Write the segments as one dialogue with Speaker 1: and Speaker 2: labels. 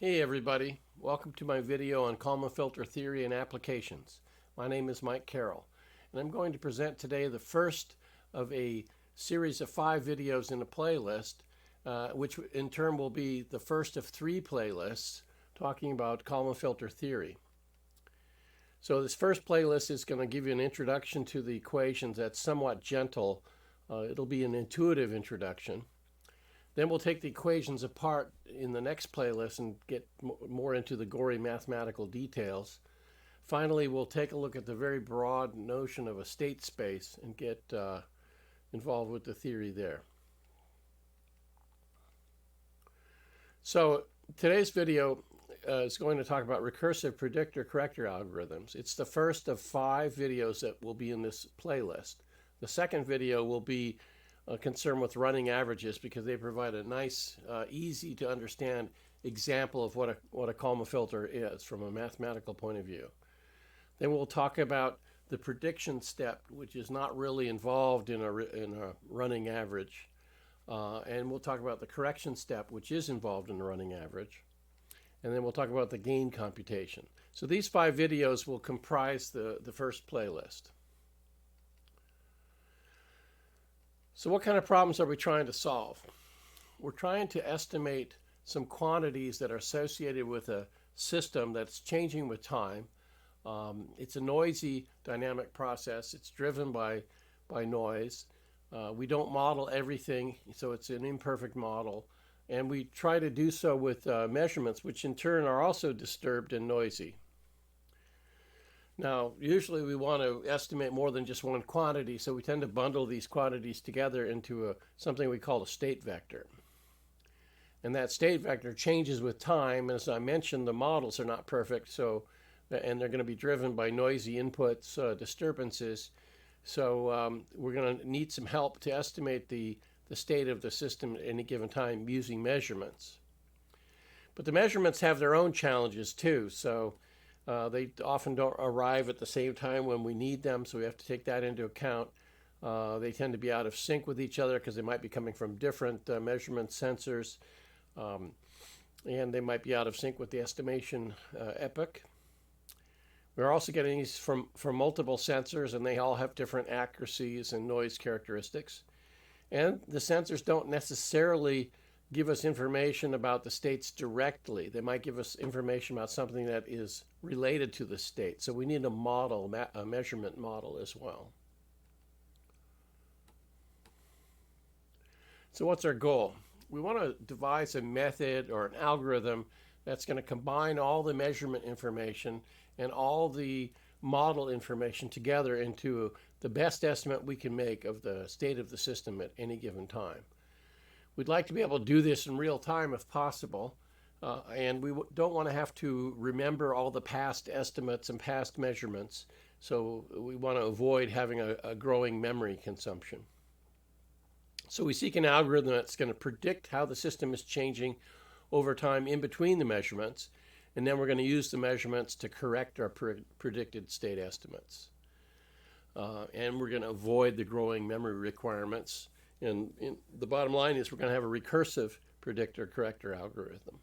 Speaker 1: Hey everybody, welcome to my video on Kalman filter theory and applications. My name is Mike Carroll, and I'm going to present today the first of a series of 5 videos in a playlist, which in turn will be the first of 3 playlists talking about Kalman filter theory. So this first playlist is going to give you an introduction to the equations that's somewhat gentle. It'll be an intuitive introduction. Then we'll take the equations apart in the next playlist and get more into the gory mathematical details. Finally, we'll take a look at the very broad notion of a state space and get involved with the theory there. So today's video is going to talk about recursive predictor corrector algorithms. It's the first of 5 videos that will be in this playlist. The second video will be concerned with running averages because they provide a nice, easy to understand example of what a Kalman filter is from a mathematical point of view. Then we'll talk about the prediction step, which is not really involved in a running average. And we'll talk about the correction step, which is involved in the running average. And then we'll talk about the gain computation. So these 5 videos will comprise the first playlist. So what kind of problems are we trying to solve? We're trying to estimate some quantities that are associated with a system that's changing with time. It's a noisy dynamic process. It's driven by noise. We don't model everything, so it's an imperfect model. And we try to do so with measurements, which in turn are also disturbed and noisy. Now, usually we want to estimate more than just one quantity, so we tend to bundle these quantities together into something we call a state vector. And that state vector changes with time. As I mentioned, the models are not perfect, and they're going to be driven by noisy inputs, disturbances. So we're going to need some help to estimate the state of the system at any given time using measurements. But the measurements have their own challenges too. So they often don't arrive at the same time when we need them, so we have to take that into account. They tend to be out of sync with each other because they might be coming from different measurement sensors, and they might be out of sync with the estimation epoch. We're also getting these from multiple sensors, and they all have different accuracies and noise characteristics. And the sensors don't necessarily give us information about the states directly. They might give us information about something that is related to the state. So we need a model, a measurement model as well. So what's our goal? We want to devise a method or an algorithm that's going to combine all the measurement information and all the model information together into the best estimate we can make of the state of the system at any given time. We'd like to be able to do this in real time if possible, and we don't want to have to remember all the past estimates and past measurements, so we want to avoid having a growing memory consumption. So we seek an algorithm that's going to predict how the system is changing over time in between the measurements, and then we're going to use the measurements to correct our predicted state estimates. And we're going to avoid the growing memory requirements. And the bottom line is we're going to have a recursive predictor corrector algorithm.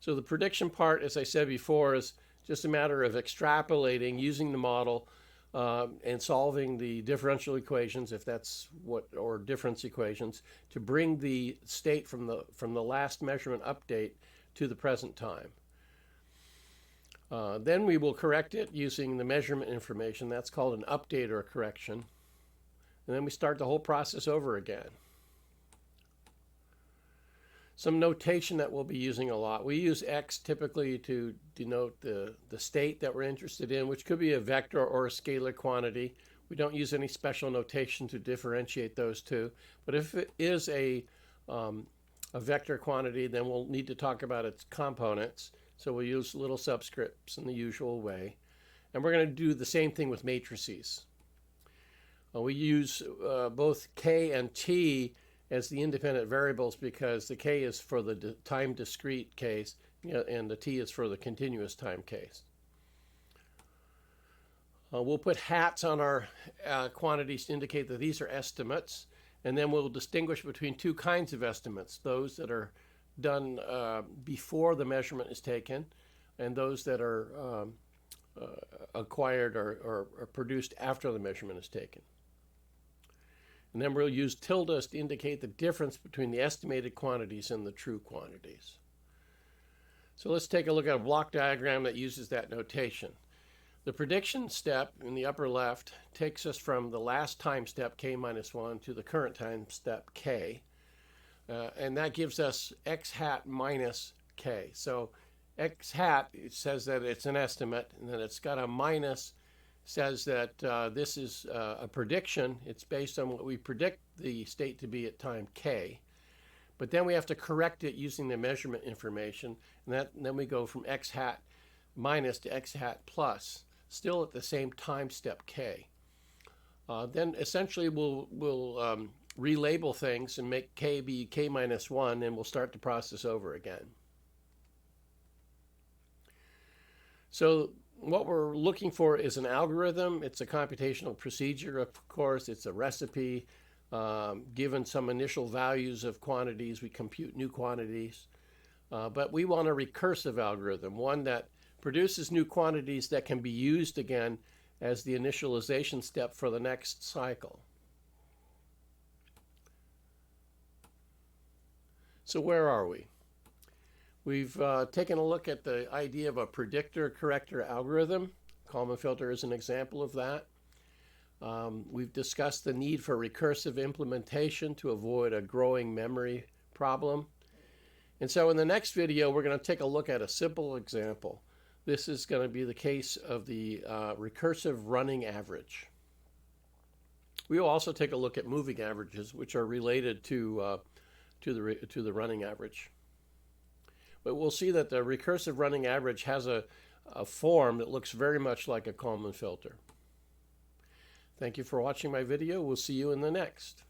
Speaker 1: So the prediction part, as I said before, is just a matter of extrapolating, using the model, and solving the differential equations, if that's or difference equations, to bring the state from the last measurement update to the present time. Then we will correct it using the measurement information. That's called an update or a correction. And then we start the whole process over again. Some notation that we'll be using a lot. We use X typically to denote the state that we're interested in, which could be a vector or a scalar quantity. We don't use any special notation to differentiate those two. But if it is a vector quantity, then we'll need to talk about its components. So we'll use little subscripts in the usual way. And we're going to do the same thing with matrices. We use both K and T as the independent variables because the K is for the time discrete case and the T is for the continuous time case. We'll put hats on our quantities to indicate that these are estimates. And then we'll distinguish between two kinds of estimates, those that are done before the measurement is taken and those that are acquired or produced after the measurement is taken. And then we'll use tildes to indicate the difference between the estimated quantities and the true quantities. So let's take a look at a block diagram that uses that notation. The prediction step in the upper left takes us from the last time step k minus 1 to the current time step k. And that gives us x hat minus k. So x hat, it says that it's an estimate, and then it's got a minus, says that this is a prediction. It's based on what we predict the state to be at time k. But then we have to correct it using the measurement information, and then we go from x hat minus to x hat plus, still at the same time step k. Then essentially we'll relabel things and make k be k minus 1, and we'll start the process over again. So what we're looking for is an algorithm. It's a computational procedure, of course. It's a recipe. Given some initial values of quantities, we compute new quantities. But we want a recursive algorithm, one that produces new quantities that can be used again as the initialization step for the next cycle. So where are we? We've taken a look at the idea of a predictor corrector algorithm. Kalman filter is an example of that. We've discussed the need for recursive implementation to avoid a growing memory problem. And so in the next video, we're going to take a look at a simple example. This is going to be the case of the recursive running average. We will also take a look at moving averages, which are related to the running average. But we'll see that the recursive running average has a form that looks very much like a Kalman filter. Thank you for watching my video. We'll see you in the next.